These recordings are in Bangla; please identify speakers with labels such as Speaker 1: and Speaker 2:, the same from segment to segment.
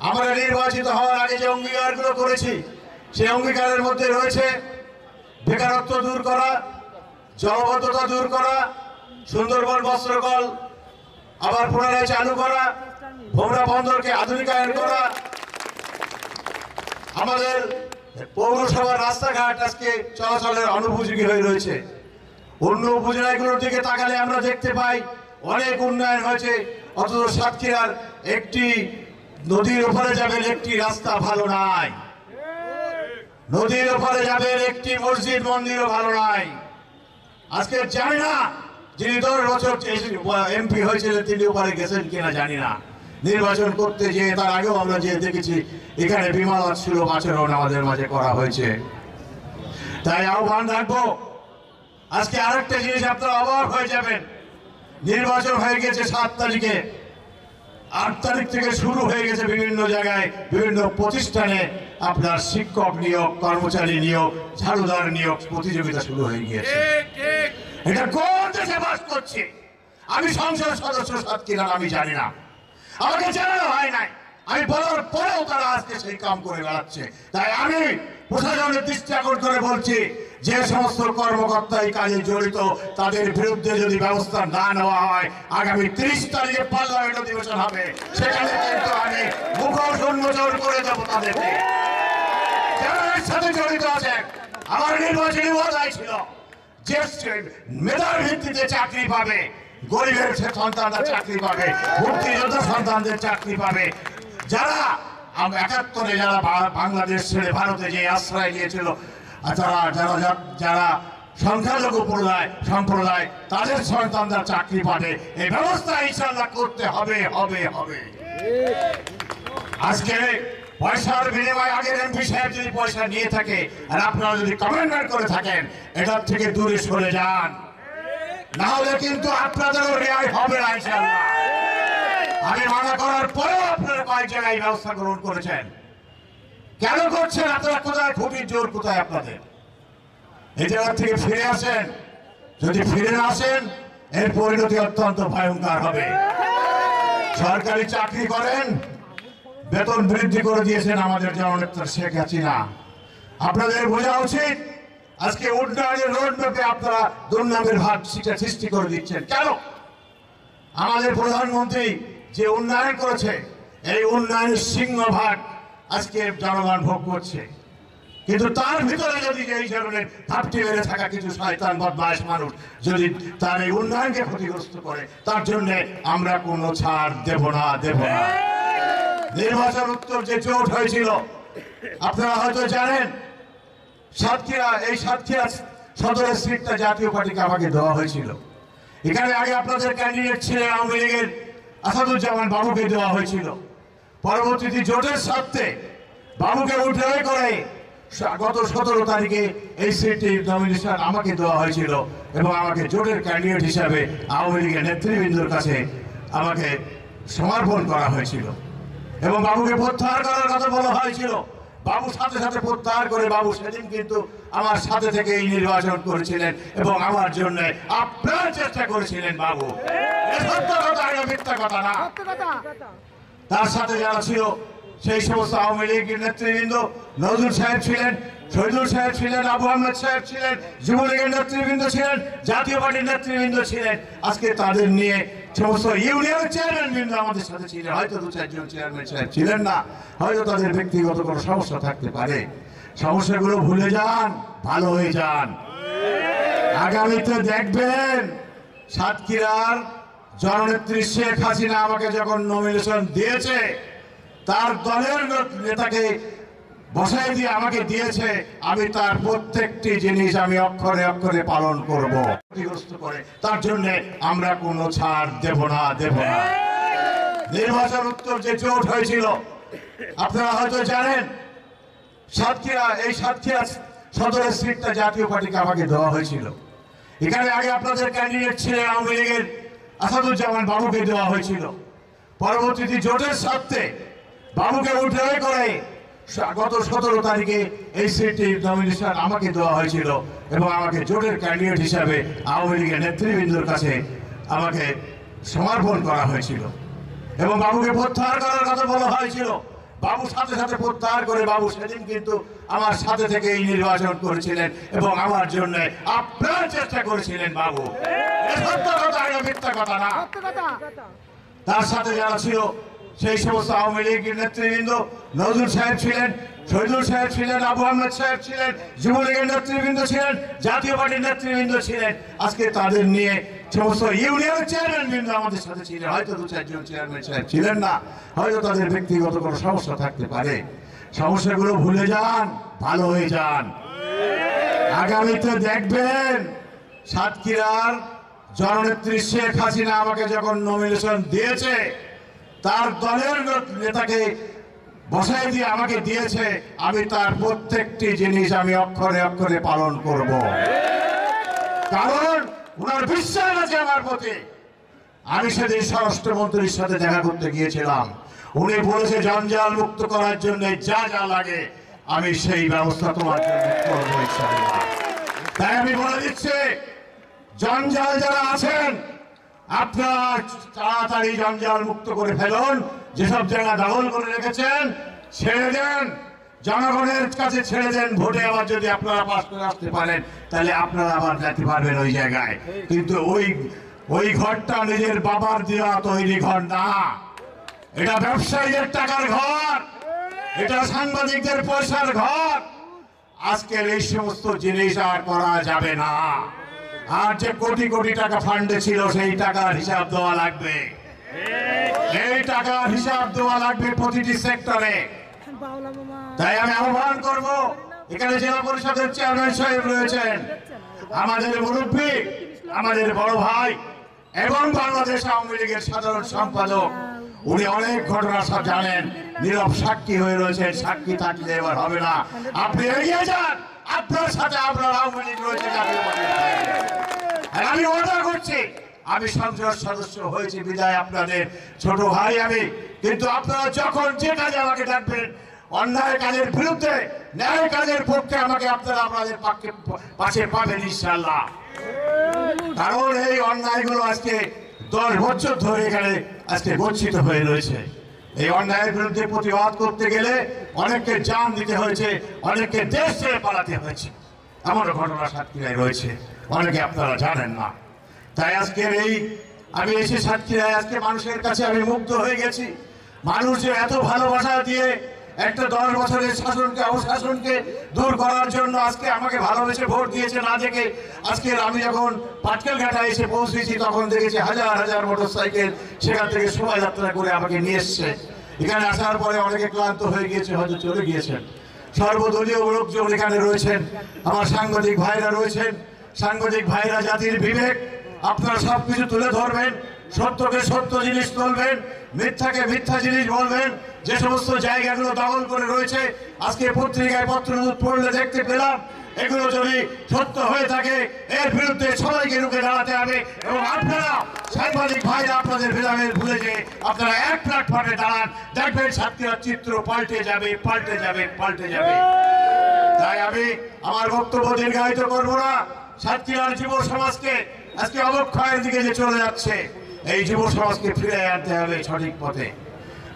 Speaker 1: আমরা নির্বাচিত হওয়ার আগে যে অঙ্গীকারগুলো করেছি সেই অঙ্গীকারের মধ্যে রয়েছে বেকারত্ব দূর করা, জলবদ্ধতা দূর করা, সুন্দরবন বস্ত্রকল আবার পুনরায় চালু করা, ভোমরা বন্দরকে আধুনিকায়ন করা, আমাদের পৌরসভার রাস্তাঘাট আজকে চলাচলের অনুপযোগী হয়ে রয়েছে। অন্য উপজেলাগুলোর দিকে তাকালে আমরা দেখতে পাই অনেক উন্নয়ন হয়েছে, অথচ সাতক্ষীরার একটি নদীর ওপারে যাবেন একটি রাস্তা ভালো নাই, নদীর ওপারে যাবেন একটি মসজিদ মন্দিরও ভালো নাই। আজকে জানি না যিনি 10 বছর এমপি হয়েছিলেন তিনি ওপারে গেছেন কিনা জানি না। নির্বাচন করতে যেয়ে তার আগেও আমরা যে দেখেছি এখানে বিমান ছিল আচরণ আমাদের মাঝে করা হয়েছে। তাই আহ্বান রাখবো, আজকে আরেকটা জিনিস আপনারা অবাক হয়ে যাবেন, নির্বাচন হয়ে গেছে 7 তারিখে, 8 তারিখ থেকে শুরু হয়ে গেছে বিভিন্ন জায়গায় বিভিন্ন প্রতিষ্ঠানে আপনার শিক্ষক নিয়োগ, কর্মচারী নিয়োগ, ঝাড়ুদার নিয়োগ প্রতিযোগিতা শুরু হয়ে গিয়েছে। এটা কোন দেশে বাস করছে? আমি সংসদ সদস্য সাতক্ষীরার, আমি জানি না, আমাকে জানানো হয় নাই। আমি বলার পরেও তারা আজকে সেই কাম করে বেড়াচ্ছে। তাই আমি প্রশাসনের দৃষ্টি আকর্ষণ করে বলছি, যে সমস্ত কর্মকর্তা এই কাজে জড়িত তাদের বিরুদ্ধে যদি ব্যবস্থা না নেওয়া হয়, আগামী 30 তারিখে পার্লামেন্ট অধিবেশন হবে, সেখানে কিন্তু আমি মুখোশ উন্মোচন করে দেবো তাদেরকে যারা এর সাথে জড়িত আছে। আমার নির্বাচনী ওয়াদাই ছিল যে মেধার ভিত্তিতে চাকরি পাবে, গরিবের সন্তানরা চাকরি পাবে, মুক্তিযোদ্ধা সন্তানদের চাকরি পাবে, যারা 71-এ যারা বাংলাদেশ ছেড়ে ভারতে যে আশ্রয় নিয়েছিল, যারা সংখ্যালঘু সম্প্রদায় তাদের সন্তানরা চাকরি পাবে, এই ব্যবস্থা ইনশাআল্লাহ করতে হবে হবে হবে। আজকে পয়সার বিনিময়ে আগের এমপি সাহেব যদি পয়সা নিয়ে থাকে আর আপনারা যদি কমেন্টমেন্ট করে থাকেন, এটার থেকে দূরে সরে যান, না হলে কিন্তু আপনাদেরও রেহাই হবে না ইনশাআল্লাহ। আমি মানা করার পরেও আপনারা কয়েক জায়গায় ব্যবস্থা গ্রহণ করেছেন। কেন করছেন? আপনারা কোথায় খুঁটির জোর কোথায় আপনাদের? এই জায়গা থেকে ফিরে আসেন। যদি ফিরে না আসেন এর পরিণতি অত্যন্ত ভয়ঙ্কর হবে। সরকারি চাকরি করেন, বেতন বৃদ্ধি করে দিয়েছেন আমাদের জননেত্রী শেখ হাসিনা। আপনাদের বোঝা উচিত আজকে উন্নয়নের রোড ম্যাপে আপনারা দুর্নামের ভাগ সৃষ্টি করে দিচ্ছেন। কেন? আমাদের প্রধানমন্ত্রী যে উন্নয়ন করেছে এই উন্নয়নের সিংহভাগ আজকে জনগণ ভোগ করছে, কিন্তু তার ভিতরে যদি এই ধরনের ঘাপটি বেড়ে থাকা কিছু শয়তান বদমাশ মানুষ যদি তার এই উন্নয়নকে ক্ষতিগ্রস্ত করে, তার জন্য আমরা কোনো ছাড় দেব না। নির্বাচন উত্তর যে জোট হয়েছিল আপনারা হয়তো জানেন, সাতক্ষীরা সদরের সিটটা জাতীয় পার্টিকে আমাকে দেওয়া হয়েছিল। এখানে আগে আপনাদের ক্যান্ডিডেট ছিলেন আওয়ামী লীগের আসাদুজ্জামান বাবুকে দেওয়া হয়েছিল। পরবর্তীতে জোটের স্বার্থে বাবুকে উঠে করে গত 17 তারিখে এই সিটটির নমিনেশন আমাকে দেওয়া হয়েছিল এবং আমাকে জোটের ক্যান্ডিডেট হিসাবে আওয়ামী লীগের নেতৃবৃন্দর কাছে আমাকে সমর্পণ করা হয়েছিল এবং বাবুকে প্রত্যাহার করার কথা বলা হয়েছিল। বাবু সাথে সাথে প্রত্যাহার করে বাবু সেদিন কিন্তু আমার সাথে থেকে এই নির্বাচন করেছিলেন এবং আমার জন্য আপনার চেষ্টা করেছিলেন বাবু। সত্য কথা, মিথ্যা কথা না। তার সাথে যারা ছিল সেই সমস্ত আওয়ামী লীগের নেতৃবৃন্দ, নজরুল সাহেব ছিলেন, শহীদুল সাহেব ছিলেন, আবু আহমেদ সাহেব ছিলেন, যুবলীগের নেতৃবৃন্দ ছিলেন, জাতীয় পার্টির নেতৃবৃন্দ ছিলেন। আজকে তাদের নিয়ে সমস্ত ইউনিয়নের চেয়ারম্যান বৃন্দ আমাদের সাথে ছিলেন। হয়তো 2-4 জন চেয়ারম্যান সাহেব ছিলেন না, হয়তো তাদের ব্যক্তিগত কোনো সমস্যা থাকতে পারে। সমস্যাগুলো ভুলে যান, ভালো হয়ে যান। আগামীতে দেখবেন সাতক্ষীরার জননেত্রী শেখ হাসিনা আমাকে যখন নমিনেশন দিয়েছে, তার দলের নেতাকে বসাই দিয়ে আমাকে দিয়েছে, আমি তার প্রত্যেকটি জিনিস আমি অক্ষরে অক্ষরে পালন করব। ক্ষতিগ্রস্ত করে তার জন্য আমরা কোনো ছাড় দেব না। নির্বাচন উত্তর যে জোট হয়েছিল আপনারা হয়তো জানেন, সাতক্ষীরা সদরের সিটটা জাতীয় পার্টিকে আমাকে দেওয়া হয়েছিল। এখানে আগে আপনাদের ক্যান্ডিডেট ছিলেন আওয়ামী লীগের আসাদুজ্জামান বাবুকে দেওয়া হয়েছিল। পরবর্তীতে জোটের স্বার্থে বাবুকে উঠে করে গত 17 তারিখে এই সিটটির নমিনেশন আমাকে দেওয়া হয়েছিল এবং আমাকে জোটের ক্যান্ডিডেট হিসাবে আওয়ামী লীগের নেতৃবৃন্দর কাছে আমাকে সমর্পণ করা হয়েছিল এবং বাবুকে প্রত্যাহার করার কথা বলা হয়েছিল। বাবু সাথে সাথে প্রত্যাহার করে বাবু সেদিন কিন্তু আমার সাথে থেকে এই নির্বাচন করেছিলেন এবং আমার জন্য আপনার চেষ্টা করেছিলেন বাবু। সত্য কথা, মিথ্যা কথা না। তার সাথে যারা ছিল সেই সমস্ত আওয়ামী লীগের নেতৃবৃন্দ, নজরুল সাহেব ছিলেন, শহীদুল সাহেব ছিলেন, আবু আহমেদ সাহেব ছিলেন, যুবলীগের নেতৃবৃন্দ ছিলেন, জাতীয় পার্টির নেতৃবৃন্দ ছিলেন। আজকে তাদের নিয়ে সমস্ত ইউনিয়ন চেয়ারম্যান বৃন্দ আমাদের সাথে ছিলেন। হয়তো 2-4 জন চেয়ারম্যান সাহেব ছিলেন না, হয়তো তাদের ব্যক্তিগত কোনো সমস্যা থাকতে পারে। সমস্যাগুলো ভুলে যান, ভালো হয়ে যান। আগামীতে দেখবেন সাতক্ষীরার জননেত্রী শেখ হাসিনা আমাকে যখন নমিনেশন দিয়েছে, তার দলের নেতাকে বসাই দিয়ে আমাকে দিয়েছে, আমি তার প্রত্যেকটি জিনিস আমি অক্ষরে অক্ষরে পালন করব। কারণ ওনার বিশ্বাস আছে আমার প্রতি। আমি সেদিন স্বরাষ্ট্রমন্ত্রীর সাথে দেখা করতে গিয়েছিলাম, উনি বলেছে জঞ্জাল মুক্ত করার জন্য যা যা লাগে আমি সেই ব্যবস্থা তোমার জন্য করবো ইনশাআল্লাহ। তাই আমি বলে দিচ্ছি, জঞ্জাল যারা আছেন আপনারা তাড়াতাড়ি জঞ্জাল মুক্ত করে ফেলুন। যেসব জায়গা দখল করে রেখেছেন ছেড়ে দেন, জনগণের কাছে ছেড়ে দেন। ভোটে আবার যদি আপনারা পাস করে আসতে পারেন তাহলে আপনারা আবার যেতে পারবেন ওই জায়গায়। কিন্তু ওই ঘরটা নিজের বাবার দেওয়া তৈরি ঘর না, এটা ব্যবসায়ীদের টাকার ঘর, এটা সাংবাদিকদের পয়সার ঘর। আজকের এই সমস্ত জিনিস আর করা যাবে না। আর যে কোটি কোটি টাকা ফান্ডে ছিল সেই টাকার হিসাব দেওয়া লাগবে, এই টাকার হিসাব দেওয়া লাগবে প্রতিটি সেক্টরে। তাই আমি আহ্বান করব, এখানে জেলা পরিষদের চেয়ারম্যান সাহেব রয়েছেন, আমাদের মুরব্বী, আমাদের বড় ভাই এবং বাংলাদেশ আওয়ামী লীগের সাধারণ সম্পাদক, উনি অনেক ঘটনা সব জানেন, নীরব সাক্ষী হয়ে রয়েছেন। সাক্ষী থাকলে এবার হবে না, আপনি এগিয়ে যান, আপনার সাথে আপনার আওয়ামী লীগ রয়েছে। আমি ওয়াদা করছি, আমি সংসদ সদস্য হয়েছি বিদায় আপনাদের ছোট ভাই আমি, কিন্তু আপনারা যখন যে কাজে আমাকে ডাকবেন, অন্যায় কাজের বিরুদ্ধে ন্যায় কাজের পক্ষে আমাকে আপনারা আপনাদের পাশে পাবেন ইনশাআল্লাহ। কারণ এই অন্যায়গুলো আজকে 10 বছর ধরে এখানে আজকে গচ্ছিত হয়ে রয়েছে। এই অন্যায়ের বিরুদ্ধে প্রতিবাদ করতে গেলে অনেককে জান দিতে হয়েছে, অনেককে দেশ ছেড়ে পালাতে হয়েছে। এমন ঘটনা সাতক্ষীরায় রয়েছে, অনেকে আপনারা জানেন না। তাই আজকের এই আমি এসে সাতক্ষীরায় আজকে মানুষের কাছে আমি মুগ্ধ হয়ে গেছি। মানুষ যে এত ভালোবাসা দিয়ে একটা 10 বছরের শাসনকে অবশাসনকে দূর করার জন্য আজকে আমাকে ভালোবেসে ভোট দিয়েছে না দেখে, আজকে আমি যখন পাটকেলঘাটা এসে পৌঁছেছি তখন দেখেছি হাজার হাজার মোটরসাইকেল সেখান থেকে শোভাযাত্রা করে আমাকে নিয়ে এসছে। এখানে আসার পরে অনেকে ক্লান্ত হয়ে গিয়েছে, হয়তো চলে গিয়েছেন। সর্বদলীয় লোকজন এখানে রয়েছেন, আমার সাংবাদিক ভাইরা রয়েছেন। সাংবাদিক ভাইরা জাতির বিবেক, আপনারা সবকিছু তুলে ধরবেন, সত্যকে সত্য জিনিস বলবেন, মিথ্যাকে মিথ্যা জিনিস বলবেন। যে সমস্ত জায়গাগুলো দখল করে রয়েছে আজকে পত্রিকায় পত্র পড়লে দেখতে পেলাম, এগুলো যদি সত্য হয়ে থাকে এর বিরুদ্ধে সবাইকে রুখে দাঁড়াতে হবে। এবং আপনারা সাংবাদিক ভাইরা আপনাদের ভেদাভেদ ভুলে যে আপনারা এক প্ল্যাটফর্মে দাঁড়ান, দেখবেন সাতক্ষীরার চিত্র পাল্টে যাবে, পাল্টে যাবে, পাল্টে যাবে। তাই আমি আমার বক্তব্য দীর্ঘায়িত করব না। সাতক্ষীরার যুব সমাজকে আজকে অবক্ষয়ের দিকে যে চলে যাচ্ছে, এই যুব সমাজকে ফিরে আনতে হবে সঠিক পথে।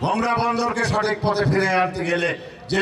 Speaker 1: গঙ্গা বন্দরকে সঠিক পথে ফিরে আনতে গেলে যে